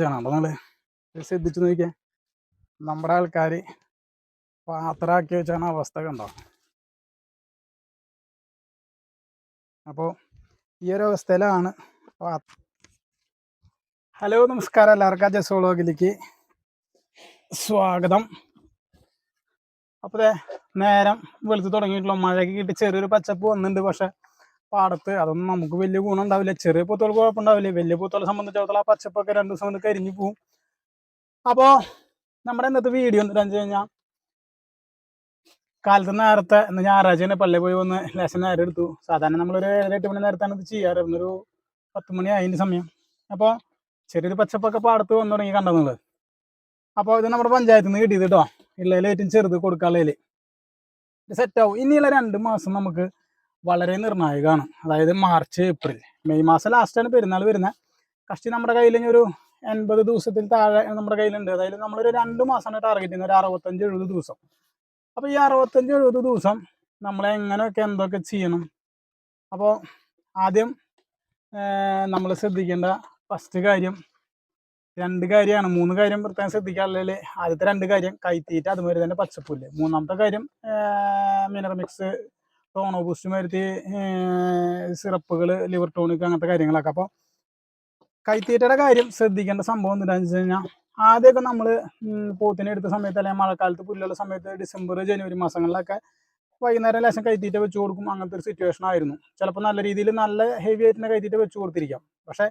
നിങ്ങൾ ശ്രദ്ധിച്ചു നോക്കിയാൽ നമ്മുടെ ആൾക്കാർ പാത്രമാക്കി വെച്ചാണ് അവസ്ഥ കണ്ടോ. അപ്പോൾ ഈ ഒരു അവസ്ഥയിലാണ്. ഹലോ നമസ്കാരം, എല്ലാവർക്കും ജസ് വ്ളോഗിലേക്ക് സ്വാഗതം. അപ്പോൾ നേരം വെളുത്ത് തുടങ്ങിയിട്ടുള്ള മഴയ്ക്ക് കിട്ടി ചെറിയൊരു പച്ചപ്പ് വന്നിട്ടുണ്ട്. പക്ഷെ പാടത്ത് അതൊന്നും നമുക്ക് വലിയ ഗുണം ഉണ്ടാവില്ല. ചെറിയ പൂത്തോൾ കുഴപ്പമുണ്ടാവില്ല. വലിയ പൂത്തോളെ സംബന്ധിച്ചിടത്തോളം ആ പച്ചപ്പൊക്കെ 2 ദിവസം കൊണ്ട് കരിഞ്ഞു പോവും. അപ്പോൾ നമ്മുടെ ഇന്നത്തെ വീഡിയോ എന്താണെന്ന് വെച്ച് കഴിഞ്ഞാൽ, കാലത്ത് നേരത്തെ ഇന്ന് ഞായറാഴ്ച പള്ളിയിൽ പോയി വന്ന് ലേശം നേരം എടുത്തു. സാധാരണ നമ്മളൊരു 7-8 മണി നേരത്താണ് ഇത് ചെയ്യാറ്. ഒരു 10 മണി അതിൻ്റെ സമയം. അപ്പോൾ ചെറിയൊരു പച്ചപ്പൊക്കെ പാടത്ത് വന്നു തുടങ്ങി കണ്ടെന്നുള്ളത്. അപ്പോൾ ഇത് നമ്മുടെ പഞ്ചായത്തിൽ നിന്ന് കിട്ടിയത് കേട്ടോ. ഉള്ളതിൽ ഏറ്റവും ചെറുത് കൊടുക്കാനുള്ളതിൽ ഇത് സെറ്റാവും. ഇനിയുള്ള 2 മാസം നമുക്ക് വളരെ നിർണായകമാണ്. അതായത് മാർച്ച്, ഏപ്രിൽ, മെയ് മാസം ലാസ്റ്റാണ് പെരുന്നാൾ വരുന്നത്. കഷ്ടി നമ്മുടെ കയ്യിൽ ഒരു 80 ദിവസത്തിൽ താഴെ നമ്മുടെ കയ്യിലുണ്ട്. അതായത് നമ്മളൊരു 2 മാസമാണ് ടാർഗറ്റ് ചെയ്യുന്നത്, ഒരു 65-70 ദിവസം. അപ്പോൾ ഈ 65-70 ദിവസം നമ്മൾ എങ്ങനെയൊക്കെ എന്തൊക്കെ ചെയ്യണം. അപ്പോൾ ആദ്യം നമ്മൾ ശ്രദ്ധിക്കേണ്ട ഫസ്റ്റ് കാര്യം 2 കാര്യമാണ്. 3 കാര്യം പ്രത്യേകം ശ്രദ്ധിക്കാനുള്ളതിൽ ആദ്യത്തെ 2 കാര്യം കൈത്തീറ്റ, അതുമാതിരി തന്നെ പച്ചപ്പുല്ല്. 3ാമത്തെ കാര്യം മിനറൽ മിക്സ്, ടോണോ ബൂസ്റ്റ് മാതിരി സിറപ്പുകൾ, ലിവർ ടോണിക്, അങ്ങനത്തെ കാര്യങ്ങളൊക്കെ. അപ്പോൾ കൈത്തീറ്റയുടെ കാര്യം ശ്രദ്ധിക്കേണ്ട സംഭവം എന്താണെന്ന് വെച്ച് കഴിഞ്ഞാൽ, ആദ്യമൊക്കെ നമ്മൾ പോത്തിനെ എടുത്ത സമയത്ത്, അല്ലെങ്കിൽ മഴക്കാലത്ത് പുല്ലുള്ള സമയത്ത്, ഡിസംബർ ജനുവരി മാസങ്ങളിലൊക്കെ വൈകുന്നേരം ലേശം കൈത്തീറ്റ വെച്ച് കൊടുക്കും. അങ്ങനത്തെ ഒരു സിറ്റുവേഷൻ ആയിരുന്നു. ചിലപ്പോൾ നല്ല രീതിയിൽ നല്ല ഹെവി ആയിട്ട് കൈത്തീറ്റ വെച്ച് കൊടുത്തിരിക്കാം. പക്ഷേ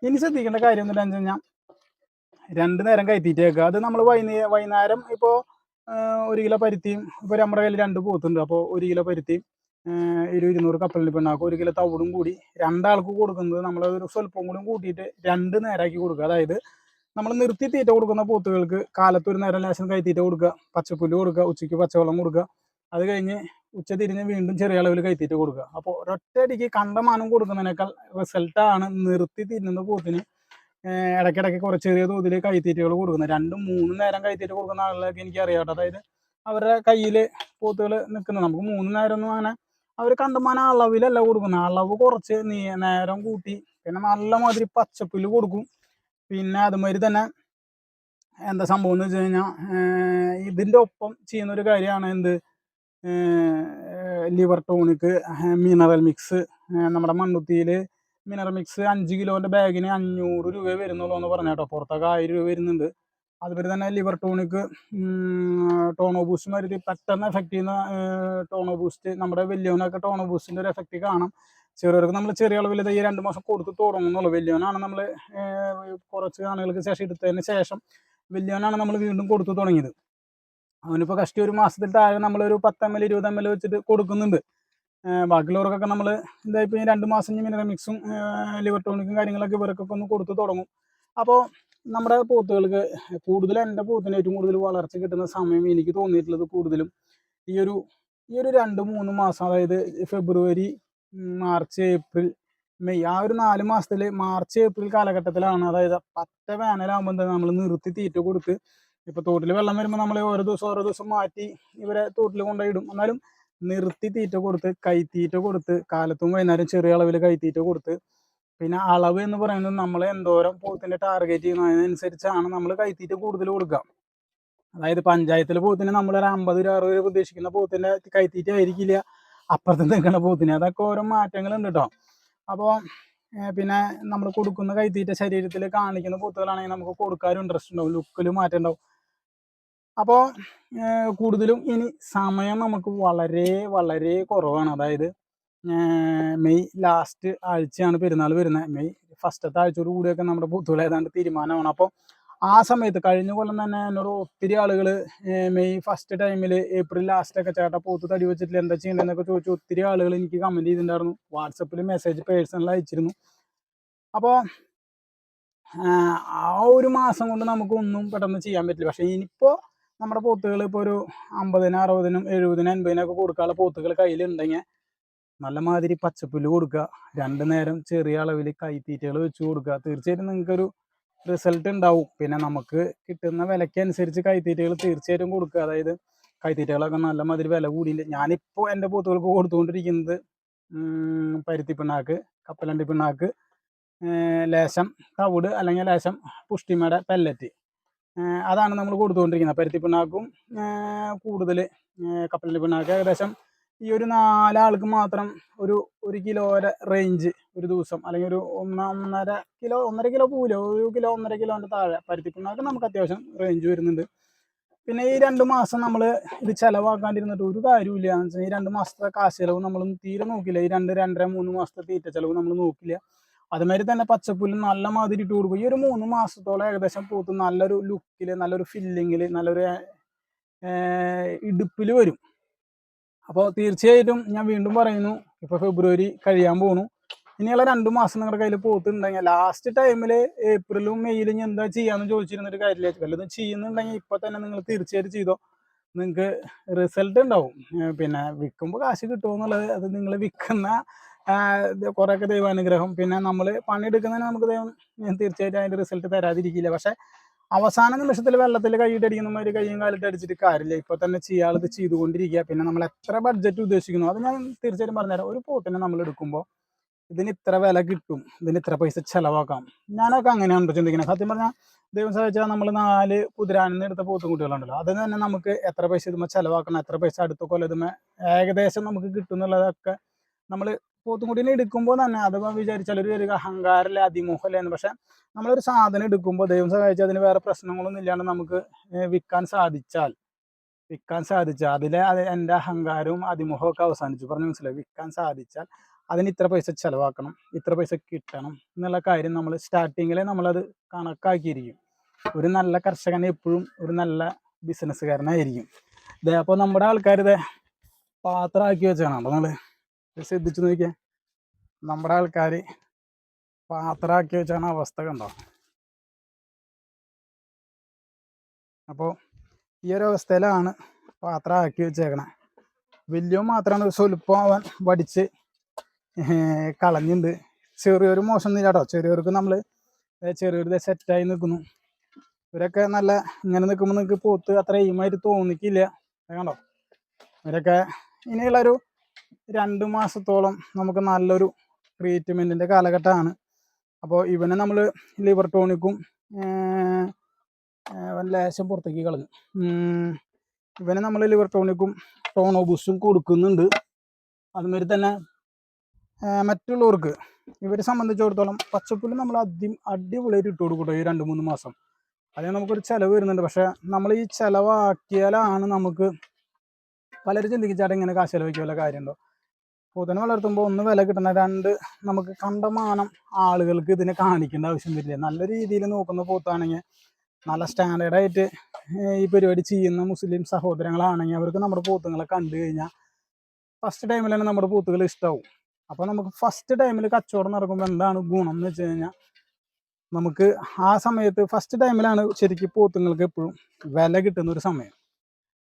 ഇനി ശ്രദ്ധിക്കേണ്ട കാര്യം എന്താണെന്ന് വെച്ച് കഴിഞ്ഞാൽ, 2 നേരം കൈത്തീറ്റ വെക്കുക. അത് നമ്മൾ വൈകുന്നേരം ഇപ്പോൾ 1 കിലോ പരുത്തിയും, ഇപ്പോൾ നമ്മുടെ കയ്യിൽ 2 പോത്തുണ്ട്. അപ്പോൾ 1 കിലോ പരുത്തിയും 200 കപ്പലിന് പിണ്ണാക്കും 1 കിലോ തവിടും കൂടി 2 ആൾക്ക് കൊടുക്കുന്നത് നമ്മൾ ഒരു സ്വല്പം കൂടി കൂട്ടിയിട്ട് 2 നേരമാക്കി കൊടുക്കുക. അതായത് നമ്മൾ നിർത്തി തീറ്റ കൊടുക്കുന്ന പോത്തുകൾക്ക് കാലത്ത് ഒരു നേരം ലേശം കൈത്തീറ്റ കൊടുക്കുക, പച്ചപ്പുല്ല് കൊടുക്കുക, ഉച്ചയ്ക്ക് പച്ചവെള്ളം കൊടുക്കുക. അത് കഴിഞ്ഞ് ഉച്ച തിരിഞ്ഞ് വീണ്ടും ചെറിയ അളവിൽ കൈത്തീറ്റ കൊടുക്കുക. അപ്പോൾ ഒരൊറ്റയടിക്ക് കണ്ടമാനം കൊടുക്കുന്നതിനേക്കാൾ റിസൾട്ടാണ് നിർത്തി തിന്നുന്ന പോത്തിന് ഇടയ്ക്കിടയ്ക്ക് കുറച്ച് ചെറിയ തോതിൽ കൈത്തീറ്റകൾ കൊടുക്കുന്നത്. 2-3 നേരം കൈത്തീറ്റ കൊടുക്കുന്ന ആളുകളൊക്കെ എനിക്ക് അറിയാം. അതായത് അവരുടെ കയ്യിൽ പോത്തുകൾ നിൽക്കുന്നത് നമുക്ക് 3 നേരം ഒന്നും അങ്ങനെ അവർ കണ്ടമാനം അളവിലല്ല കൊടുക്കുന്നത്. അളവ് കുറച്ച് നേരം കൂട്ടി പിന്നെ നല്ല മാതിരി പച്ചപ്പുല്ല് കൊടുക്കും. പിന്നെ അതുമാതിരി തന്നെ എന്താ സംഭവം എന്ന് വെച്ച് കഴിഞ്ഞാൽ, ഇതിൻ്റെ ഒപ്പം ചെയ്യുന്നൊരു കാര്യമാണ് എന്ത്, ലിവർ ടോണിക്, മിനറൽ മിക്സ്. നമ്മുടെ മണ്ണുത്തിയിൽ മിനറൽ മിക്സ് 5 കിലോൻ്റെ ബാഗിന് 500 രൂപ വരുന്നുള്ളൂ എന്ന് പറഞ്ഞ കേട്ടോ. പുറത്തൊക്കെ 1000 രൂപ വരുന്നുണ്ട്. അതുപോലെ തന്നെ ലിവർ ടോണിക്, ടോണോ ബൂസ്റ്റ് മാതിരി പെട്ടെന്ന് എഫക്റ്റ് ചെയ്യുന്ന ടോണോ ബൂസ്റ്റ്. നമ്മുടെ വലിയവനൊക്കെ ടോണോ ബൂസ്റ്റിൻ്റെ ഒരു എഫക്റ്റ് കാണാം. ചെറിയവർക്ക് നമ്മൾ ചെറിയ അളവിൽ ഈ 2 മാസം കൊടുത്ത് തുടങ്ങുന്നുള്ളൂ. വലിയവനാണ് നമ്മൾ കുറച്ച് നാളുകൾക്ക് ശേഷം എടുത്തതിന് ശേഷം വലിയവനാണ് നമ്മൾ വീണ്ടും കൊടുത്തു തുടങ്ങിയത്. അവനിപ്പോൾ കഷ്ടി ഒരു മാസത്തിൽ താഴെ നമ്മളൊരു 10 ml 20 ml വെച്ചിട്ട് കൊടുക്കുന്നുണ്ട്. ബാക്കിയുള്ളവർക്കൊക്കെ നമ്മൾ ഇതായിപ്പോൾ ഈ 2 മാസം മിനറൽ മിക്സും ലിവർ ടോണിക്കും കാര്യങ്ങളൊക്കെ ഇവർക്കൊക്കെ ഒന്ന് കൊടുത്തു തുടങ്ങും. അപ്പോൾ നമ്മുടെ പോത്തുകൾക്ക് കൂടുതൽ, എൻ്റെ പോത്തിന് ഏറ്റവും കൂടുതൽ വളർച്ച കിട്ടുന്ന സമയം എനിക്ക് തോന്നിയിട്ടുള്ളത് കൂടുതലും ഈ ഒരു 2-3 മാസം, അതായത് ഫെബ്രുവരി, മാർച്ച്, ഏപ്രിൽ, മെയ്, ആ ഒരു 4 മാസത്തിൽ മാർച്ച് ഏപ്രിൽ കാലഘട്ടത്തിലാണ്. അതായത് പറ്റ വേനലാകുമ്പോൾ എന്താ നമ്മൾ നിർത്തി തീറ്റ കൊടുത്ത്, ഇപ്പോൾ തോട്ടിൽ വെള്ളം വരുമ്പോൾ നമ്മൾ ഓരോ ദിവസം മാറ്റി ഇവരെ തോട്ടിൽ കൊണ്ടുപോയിടും. എന്നാലും നിർത്തി തീറ്റ കൊടുത്ത്, കൈത്തീറ്റ കൊടുത്ത്, കാലത്തും വൈകുന്നേരം ചെറിയ അളവിൽ കൈത്തീറ്റ കൊടുത്ത്, പിന്നെ അളവ് എന്ന് പറയുന്നത് നമ്മൾ എന്തോരം പോത്തിൻ്റെ ടാർഗറ്റ് ചെയ്യുന്നതിനനുസരിച്ചാണ് നമ്മൾ കൈത്തീറ്റ കൂടുതൽ കൊടുക്കുക. അതായത് പഞ്ചായത്തിൽ പോത്തിന് നമ്മളൊരു 50-60 രൂപ ഉദ്ദേശിക്കുന്ന പോത്തിൻ്റെ കൈത്തീറ്റ ആയിരിക്കില്ല അപ്പുറത്ത് നിൽക്കുന്ന പോത്തിന്. അതൊക്കെ ഓരോ മാറ്റങ്ങളുണ്ട് കേട്ടോ. അപ്പോൾ പിന്നെ നമ്മൾ കൊടുക്കുന്ന കൈത്തീറ്റ ശരീരത്തിൽ കാണിക്കുന്ന പോത്തുകളാണെങ്കിൽ നമുക്ക് കൊടുക്കാനും ഇൻട്രസ്റ്റ് ഉണ്ടാവും, ലുക്കിൽ മാറ്റം ഉണ്ടാവും. അപ്പോൾ കൂടുതലും ഇനി സമയം നമുക്ക് വളരെ വളരെ കുറവാണ്. അതായത് മെയ് ലാസ്റ്റ് ആഴ്ചയാണ് പെരുന്നാൾ വരുന്നത്. മെയ് ഫസ്റ്റത്തെ ആഴ്ചയോട് കൂടിയൊക്കെ നമ്മുടെ പോത്തുകൾ ഏതാണ്ട് തീരുമാനമാണ്. അപ്പോൾ ആ സമയത്ത് കഴിഞ്ഞ കൊല്ലം തന്നെ എന്നോട് ഒത്തിരി ആളുകൾ മെയ് ഫസ്റ്റ് ടൈമിൽ, ഏപ്രിൽ ലാസ്റ്റൊക്കെ ചേട്ടാ പോത്ത് തടി വെച്ചിട്ടില്ല എന്താ ചെയ്യേണ്ടതെന്നൊക്കെ ചോദിച്ചു ഒത്തിരി ആളുകൾ എനിക്ക് കമൻറ്റ് ചെയ്തിട്ടുണ്ടായിരുന്നു. വാട്സപ്പിൽ മെസ്സേജ് പേഴ്സണൽ അയച്ചിരുന്നു. അപ്പോൾ ആ ഒരു മാസം കൊണ്ട് നമുക്കൊന്നും പെട്ടെന്ന് ചെയ്യാൻ പറ്റില്ല. പക്ഷേ ഇനിയിപ്പോൾ നമ്മുടെ പോത്തുകൾ ഇപ്പോൾ ഒരു 50-നും 60-നും 70-നും 80-നൊക്കെ കൊടുക്കാനുള്ള പോത്തുകൾ കയ്യിലുണ്ടെങ്കിൽ നല്ല മാതിരി പച്ചപ്പുല്ല് കൊടുക്കുക, 2 നേരം ചെറിയ അളവിൽ കൈത്തീറ്റകൾ വെച്ച് കൊടുക്കുക. തീർച്ചയായിട്ടും നിങ്ങൾക്കൊരു റിസൾട്ട് ഉണ്ടാവും. പിന്നെ നമുക്ക് കിട്ടുന്ന വിലയ്ക്കനുസരിച്ച് കൈത്തീറ്റകൾ തീർച്ചയായിട്ടും കൊടുക്കുക. അതായത് കൈത്തീറ്റകളൊക്കെ നല്ല മാതിരി വില കൂടിയിട്ടുണ്ട്. ഞാനിപ്പോൾ എൻ്റെ പോത്തുകൾക്ക് കൊടുത്തുകൊണ്ടിരിക്കുന്നത് പരുത്തി പിണ്ണാക്ക്, കപ്പലണ്ടി പിണ്ണാക്ക്, ലേശം തവിട് അല്ലെങ്കിൽ ലേശം പുഷ്ടിമയുടെ പെല്ലറ്റ്, അതാണ് നമ്മൾ കൊടുത്തുകൊണ്ടിരിക്കുന്നത്. പരുത്തി പിണ്ണാക്കും കൂടുതൽ കപ്പലണ്ടി പിണ്ണാക്ക് ഏകദേശം ഈ ഒരു 4 ആൾക്ക് മാത്രം ഒരു 1 കിലോയുടെ റേഞ്ച് ഒരു ദിവസം, അല്ലെങ്കിൽ ഒരു 1.5 കിലോ പോവില്ല, 1 കിലോ 1.5 കിലോൻ്റെ താഴെ പരുത്തി പിണ്ണാക്ക് നമുക്ക് അത്യാവശ്യം റേഞ്ച് വരുന്നുണ്ട്. പിന്നെ ഈ 2 മാസം നമ്മൾ ഇത് ചിലവാക്കാണ്ടിരുന്നിട്ട് ഒരു കാര്യമില്ല. എന്ന് വെച്ചാൽ ഈ 2 മാസത്തെ കാശ് ചിലവ് നമ്മളൊന്നും തീരെ നോക്കില്ല. ഈ 2-2.5-3 മാസത്തെ തീറ്റ ചിലവ് നമ്മൾ നോക്കില്ല. അതുമാതിരി തന്നെ പച്ചപ്പുല്ല് നല്ല മാതിരി ഇട്ട് കൊടുക്കും. ഈ ഒരു 3 മാസത്തോളം ഏകദേശം പോത്ത് നല്ലൊരു ലുക്കിൽ, നല്ലൊരു ഫില്ലിങ്ങിൽ, നല്ലൊരു ഇടുപ്പിൽ വരും. അപ്പോൾ തീർച്ചയായിട്ടും ഞാൻ വീണ്ടും പറയുന്നു, ഇപ്പോൾ ഫെബ്രുവരി കഴിയാൻ പോണു. ഇനിയുള്ള 2 മാസം നിങ്ങളുടെ കയ്യിൽ പോത്തുണ്ടെങ്കിൽ ലാസ്റ്റ് ടൈമിൽ ഏപ്രിലും മെയ്യിലും എന്താ ചെയ്യാന്ന് ചോദിച്ചിരുന്നൊരു കാര്യമില്ല. വല്ലതും ചെയ്യുന്നുണ്ടെങ്കിൽ ഇപ്പം തന്നെ നിങ്ങൾ തീർച്ചയായിട്ടും ചെയ്തോ. നിങ്ങൾക്ക് റിസൾട്ട് ഉണ്ടാവും. പിന്നെ വിൽക്കുമ്പോൾ കാശ് കിട്ടുമോ എന്നുള്ളത് അത് നിങ്ങൾ വിൽക്കുന്ന കുറേയൊക്കെ ദൈവാനുഗ്രഹം. പിന്നെ നമ്മൾ പണിയെടുക്കുന്നതിന് നമുക്ക് ദൈവം തീർച്ചയായിട്ടും അതിൻ്റെ റിസൾട്ട് തരാതിരിക്കില്ല. പക്ഷേ അവസാന നിമിഷത്തിൽ വെള്ളത്തിൽ കൈയിട്ടടിക്കുന്നമാതിരി കയ്യും കാലിട്ട് അടിച്ചിട്ട് കാര്യമില്ല. ഇപ്പോൾ തന്നെ ചെയ്യാളത് ചെയ്തുകൊണ്ടിരിക്കുക. പിന്നെ നമ്മൾ എത്ര ബഡ്ജറ്റ് ഉദ്ദേശിക്കുന്നു അത് ഞാൻ തീർച്ചയായിട്ടും പറഞ്ഞുതരാം. ഒരു പോത്തിനെ നമ്മൾ എടുക്കുമ്പോൾ ഇതിന് ഇത്ര വില കിട്ടും, ഇതിന് ഇത്ര പൈസ ചിലവാക്കാം, ഞാനൊക്കെ അങ്ങനെയാണ് ചിന്തിക്കുന്നത്. സത്യം പറഞ്ഞാൽ ദൈവം സഹായിച്ചാൽ നമ്മൾ 4 കുതിരാനിന്ന് എടുത്ത പോത്തും കുട്ടികളുണ്ടല്ലോ, അതിന് തന്നെ നമുക്ക് എത്ര പൈസ ഇതുമ്പോൾ ചിലവാക്കണം, എത്ര പൈസ അടുത്ത കൊല്ലം ഇതുമ്പോൾ ഏകദേശം നമുക്ക് കിട്ടും എന്നുള്ളതൊക്കെ നമ്മൾ പോത്തുംകുട്ടീനെ എടുക്കുമ്പോൾ തന്നെ അത് വിചാരിച്ചാൽ ഒരു അഹങ്കാരമല്ലേ, അതിമോഹമല്ലേ എന്ന്. പക്ഷെ നമ്മളൊരു സാധനം എടുക്കുമ്പോൾ ദൈവം സഹായിച്ചാൽ അതിന് വേറെ പ്രശ്നങ്ങളൊന്നും ഇല്ലാണ്ട് നമുക്ക് വിൽക്കാൻ സാധിച്ചാൽ അതിലെ എൻ്റെ അഹങ്കാരവും അതിമോഹവും ഒക്കെ അവസാനിച്ചു. പറഞ്ഞ് മനസ്സിലായി. വിൽക്കാൻ സാധിച്ചാൽ അതിന് ഇത്ര പൈസ ചിലവാക്കണം, ഇത്ര പൈസ കിട്ടണം എന്നുള്ള കാര്യം നമ്മൾ സ്റ്റാർട്ടിങ്ങിൽ നമ്മളത് കണക്കാക്കിയിരിക്കും. ഒരു നല്ല കർഷകൻ എപ്പോഴും ഒരു നല്ല ബിസിനസ്സുകാരനായിരിക്കും. ഇതേ അപ്പോൾ നമ്മുടെ ആൾക്കാർ ഇതേ പാത്രമാക്കി വെച്ചാണ്. അപ്പോൾ നിങ്ങൾ ശ്രദ്ധിച്ചു നോക്കിയാൽ നമ്മുടെ ആൾക്കാർ പാത്രമാക്കി വെച്ചാണ് അവസ്ഥ കണ്ടോ. അപ്പോൾ ഈ ഒരു അവസ്ഥയിലാണ് പാത്രമാക്കി വെച്ചേക്കണേ. വലിയ മാത്രമാണ് സ്വല്പം അവൻ വടിച്ച് കളഞ്ഞിട്ടുണ്ട്. ചെറിയൊരു മോശം ഒന്നുമില്ല കേട്ടോ. ചെറിയവർക്ക് നമ്മൾ ചെറിയൊരു സെറ്റായി നിൽക്കുന്നു. ഇവരൊക്കെ നല്ല ഇങ്ങനെ നിൽക്കുമ്പോൾ നിങ്ങൾക്ക് പോത്ത് അത്ര എയിമായിട്ട് തോന്നിക്കില്ല. കണ്ടോ, ഇവരൊക്കെ ഇനിയുള്ളൊരു 2 മാസത്തോളം നമുക്ക് നല്ലൊരു ട്രീറ്റ്മെൻറ്റിൻ്റെ കാലഘട്ടമാണ്. അപ്പോൾ ഇവനെ നമ്മൾ ലിവർ ടോണിക്കും ലേശം പുറത്തേക്ക് കളഞ്ഞു. ഇവനെ നമ്മൾ ലിവർ ടോണിക്കും ടോണോബൂസും കൊടുക്കുന്നുണ്ട്. അതുമാതിരി തന്നെ മറ്റുള്ളവർക്ക് ഇവരെ സംബന്ധിച്ചിടത്തോളം പച്ചപ്പുല്ല് നമ്മൾ അടിപൊളിയായിട്ട് ഇട്ട് കൊടുക്കട്ടോ ഈ 2-3 മാസം. അതിന് നമുക്കൊരു ചിലവ് വരുന്നുണ്ട്. പക്ഷേ നമ്മൾ ഈ ചിലവാക്കിയാലാണ് നമുക്ക് പലരും ചിന്തിച്ചാൽ ഇങ്ങനെ കാശ് ചിലവയ്ക്കുക വല്ല കാര്യമുണ്ടോ. പോത്തിനെ വളർത്തുമ്പോൾ ഒന്ന് വില കിട്ടണം, 2 നമുക്ക് കണ്ടമാനം ആളുകൾക്ക് ഇതിനെ കാണിക്കേണ്ട ആവശ്യം വരില്ല. നല്ല രീതിയിൽ നോക്കുന്ന പോത്താണെങ്കിൽ, നല്ല സ്റ്റാൻഡേർഡായിട്ട് ഈ പരിപാടി ചെയ്യുന്ന മുസ്ലിം സഹോദരങ്ങളാണെങ്കിൽ അവർക്ക് നമ്മുടെ പോത്തുകളെ കണ്ടു കഴിഞ്ഞാൽ ഫസ്റ്റ് ടൈമിൽ തന്നെ നമ്മുടെ പോത്തുകൾ ഇഷ്ടമാവും. അപ്പോൾ നമുക്ക് ഫസ്റ്റ് ടൈമിൽ കച്ചവടം നടക്കുമ്പോൾ എന്താണ് ഗുണം എന്ന് വെച്ച് കഴിഞ്ഞാൽ, നമുക്ക് ആ സമയത്ത് ഫസ്റ്റ് ടൈമിലാണ് ശരിക്കും പോത്തുങ്ങൾക്ക് എപ്പോഴും വില കിട്ടുന്ന ഒരു സമയം.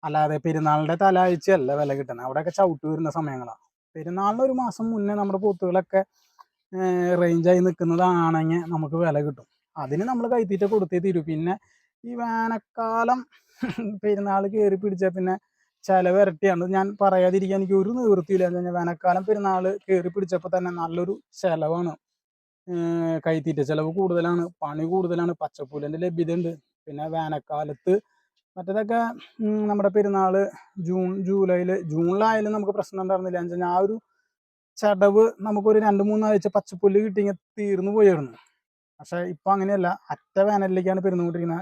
അല്ലാതെ പെരുന്നാളിൻ്റെ തലാഴ്ചയല്ല വില കിട്ടുന്നത്. അവിടെയൊക്കെ ചവിട്ട് വരുന്ന സമയങ്ങളാണ്. പെരുന്നാളിന് 1 മാസം മുന്നേ നമ്മുടെ പോത്തുകളൊക്കെ റേഞ്ചായി നിൽക്കുന്നതാണെങ്കിൽ നമുക്ക് വില കിട്ടും. അതിന് നമ്മൾ കൈത്തീറ്റ കൊടുത്തേ തീരും. പിന്നെ ഈ വേനൽക്കാലം പെരുന്നാൾ കയറി പിടിച്ചാൽ പിന്നെ ചിലവ് ഇരട്ടിയാണ്. ഞാൻ പറയാതിരിക്കാൻ എനിക്ക് ഒരു നിവൃത്തിയില്ല. എന്ന് കഴിഞ്ഞാൽ വേനൽക്കാലം പെരുന്നാൾ കയറി പിടിച്ചപ്പോൾ തന്നെ നല്ലൊരു ചിലവാണ്. കൈത്തീറ്റ ചിലവ് കൂടുതലാണ്, പണി കൂടുതലാണ്, പച്ചപ്പുല്ലിൻ്റെ ലഭ്യത ഉണ്ട്. പിന്നെ വേനൽക്കാലത്ത് മറ്റേതൊക്കെ നമ്മുടെ പെരുന്നാൾ ജൂണിലായാലും നമുക്ക് പ്രശ്നം ഉണ്ടായിരുന്നില്ല. എന്ന് വെച്ചാൽ ആ ഒരു ചടവ് നമുക്കൊരു 2-3 ആഴ്ച പച്ചപ്പുല്ല് കിട്ടിയെങ്കിൽ തീർന്നു പോയിരുന്നു. പക്ഷേ ഇപ്പം അങ്ങനെയല്ല. അറ്റ വേനലിലേക്കാണ്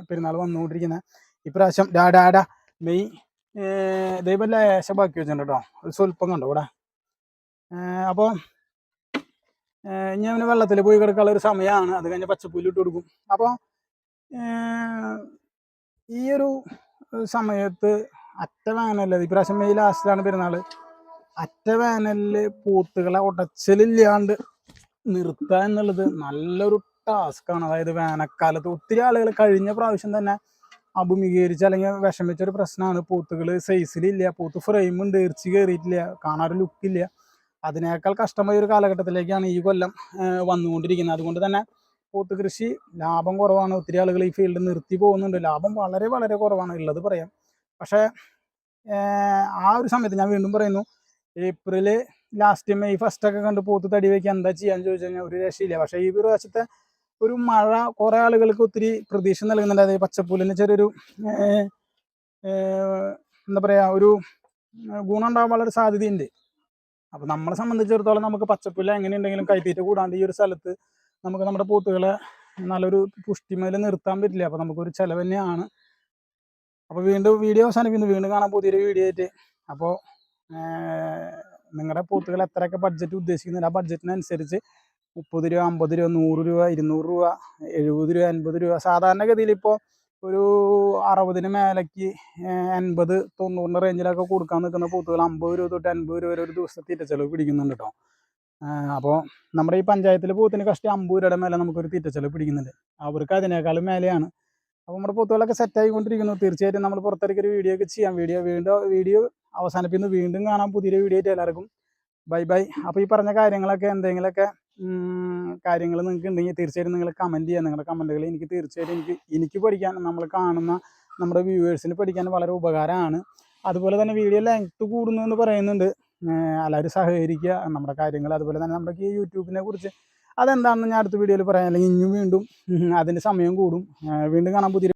പെരുന്നാൾ വന്നുകൊണ്ടിരിക്കുന്നത്. ഇപ്രാവശ്യം മെയ് ദൈവം ലേശം ബാക്കി വെച്ചിട്ടുണ്ട് കേട്ടോ. ഒരു സ്വല്പം കണ്ടോ ഇവിടെ. അപ്പോൾ ഇനി അവന് വെള്ളത്തിൽ പോയി കിടക്കാനുള്ള ഒരു സമയമാണ്. അത് കഴിഞ്ഞ് പച്ചപ്പുല്ല് ഇട്ട് കൊടുക്കും. അപ്പോൾ ഈ ഒരു സമയത്ത് അറ്റ വേനലിൽ ഇപ്രാവശ്യം മെയ് ലാസ്റ്റിലാണ് പെരുന്നാൾ. അറ്റ വേനലിൽ പോത്തുകളെ ഉടച്ചിലില്ലാണ്ട് നിർത്തുക എന്നുള്ളത് നല്ലൊരു ടാസ്ക്കാണ്. അതായത് വേനൽക്കാലത്ത് ഒത്തിരി ആളുകൾ കഴിഞ്ഞ പ്രാവശ്യം തന്നെ അഭിമുഖീകരിച്ച് അല്ലെങ്കിൽ വിഷമിച്ചൊരു പ്രശ്നമാണ്. പോത്തുകൾ സൈസിലില്ല, പോത്ത് ഫ്രെയിമുണ്ട്, ഇറച്ചി കയറിയിട്ടില്ല, കാണാറ് ലുക്കില്ല. അതിനേക്കാൾ കഷ്ടമായ ഒരു കാലഘട്ടത്തിലേക്കാണ് ഈ കൊല്ലം വന്നുകൊണ്ടിരിക്കുന്നത്. അതുകൊണ്ട് തന്നെ പോത്ത് കൃഷി ലാഭം കുറവാണ്. ഒത്തിരി ആളുകൾ ഈ ഫീൽഡ് നിർത്തി പോകുന്നുണ്ട്. ലാഭം വളരെ വളരെ കുറവാണ് ഉള്ളത് പറയാം. പക്ഷേ ആ ഒരു സമയത്ത് ഞാൻ വീണ്ടും പറയുന്നു, ഏപ്രിൽ ലാസ്റ്റ് മെയ് ഫസ്റ്റൊക്കെ കണ്ട് പോത്ത് തടി വയ്ക്കാൻ എന്താ ചെയ്യാന്ന് ചോദിച്ചു കഴിഞ്ഞാൽ ഒരു രക്ഷയില്ല. പക്ഷേ ഈ പ്രാവശ്യത്തെ ഒരു മഴ കുറേ ആളുകൾക്ക് ഒത്തിരി പ്രതീക്ഷ നൽകുന്നുണ്ട്. അതായത് പച്ചപ്പുല്ലിന് ചെറിയൊരു എന്താ പറയുക, ഒരു ഗുണം ഉണ്ടാകാൻ വളരെ സാധ്യതയുണ്ട്. അപ്പോൾ നമ്മളെ സംബന്ധിച്ചിടത്തോളം നമുക്ക് പച്ചപ്പുല്ല് എങ്ങനെയുണ്ടെങ്കിലും കൈത്തീറ്റ കൂടാണ്ട് ഈ ഒരു സ്ഥലത്ത് നമുക്ക് നമ്മുടെ പോത്തുകളെ നല്ലൊരു പുഷ്ടിമേൽ നിർത്താൻ പറ്റില്ല. അപ്പോൾ നമുക്കൊരു ചിലവ് തന്നെയാണ്. അപ്പോൾ വീണ്ടും വീഡിയോ അവസാനിപ്പിക്കുന്നു. വീണ്ടും കാണാൻ പുതിയൊരു വീഡിയോ ആയിട്ട്. അപ്പോൾ നിങ്ങളുടെ പോത്തുകൾ എത്രയൊക്കെ ബഡ്ജറ്റ് ഉദ്ദേശിക്കുന്നുണ്ട് ആ ബഡ്ജറ്റിനനുസരിച്ച് 30 രൂപ, 50 രൂപ, 100 രൂപ, 200 രൂപ, 70 രൂപ, 80 രൂപ, സാധാരണഗതിയിൽ ഇപ്പോൾ ഒരു 60-ന് മേലേക്ക് 80-90 റേഞ്ചിലൊക്കെ കൊടുക്കാൻ നിൽക്കുന്ന പോത്തുകൾ 50 രൂപ തൊട്ട് 50 രൂപ വരെ ഒരു ദിവസത്തെ തീറ്റ ചെലവ് പിടിക്കുന്നുണ്ട് കേട്ടോ. അപ്പോൾ നമ്മുടെ ഈ പഞ്ചായത്തിൽ പോത്തിന് കഷ്ടി 50 രൂപയുടെ മേലെ നമുക്കൊരു തീറ്റ ചെലവ് പിടിക്കുന്നുണ്ട്. അവർക്ക് അതിനേക്കാളും മേലെയാണ്. അപ്പോൾ നമ്മുടെ പോത്തുകളൊക്കെ സെറ്റായിക്കൊണ്ടിരിക്കുന്നു. തീർച്ചയായിട്ടും നമ്മൾ പുറത്തിറക്കിയൊരു വീഡിയോ ഒക്കെ ചെയ്യാം. വീഡിയോ അവസാനിപ്പിക്കുന്നു. വീണ്ടും കാണാം പുതിയൊരു വീഡിയോ ആയിട്ട്. എല്ലാവർക്കും ബൈ ബൈ. അപ്പോൾ ഈ പറഞ്ഞ കാര്യങ്ങളൊക്കെ എന്തെങ്കിലുമൊക്കെ കാര്യങ്ങൾ നിങ്ങൾക്ക് ഉണ്ടെങ്കിൽ തീർച്ചയായിട്ടും നിങ്ങൾ കമൻറ്റ് ചെയ്യുക. നിങ്ങളുടെ കമൻറ്റുകൾ എനിക്ക് തീർച്ചയായിട്ടും എനിക്ക് പഠിക്കാൻ, നമ്മൾ കാണുന്ന നമ്മുടെ വ്യൂവേഴ്സിന് പഠിക്കാൻ വളരെ ഉപകാരമാണ്. അതുപോലെ തന്നെ വീഡിയോ ലെങ്ത്ത് കൂടുന്നു എന്ന് പറയുന്നുണ്ട്. എല്ലാവരും സഹകരിക്കുക നമ്മുടെ കാര്യങ്ങൾ. അതുപോലെ തന്നെ നമ്മുടെ ഈ യൂട്യൂബിനെ കുറിച്ച് അതെന്താണെന്ന് ഞാൻ അടുത്ത വീഡിയോയിൽ പറയാം. അല്ലെങ്കിൽ ഇനിയും വീണ്ടും അതിൻ്റെ സമയം കൂടും. വീണ്ടും കാണാൻ പുതിയ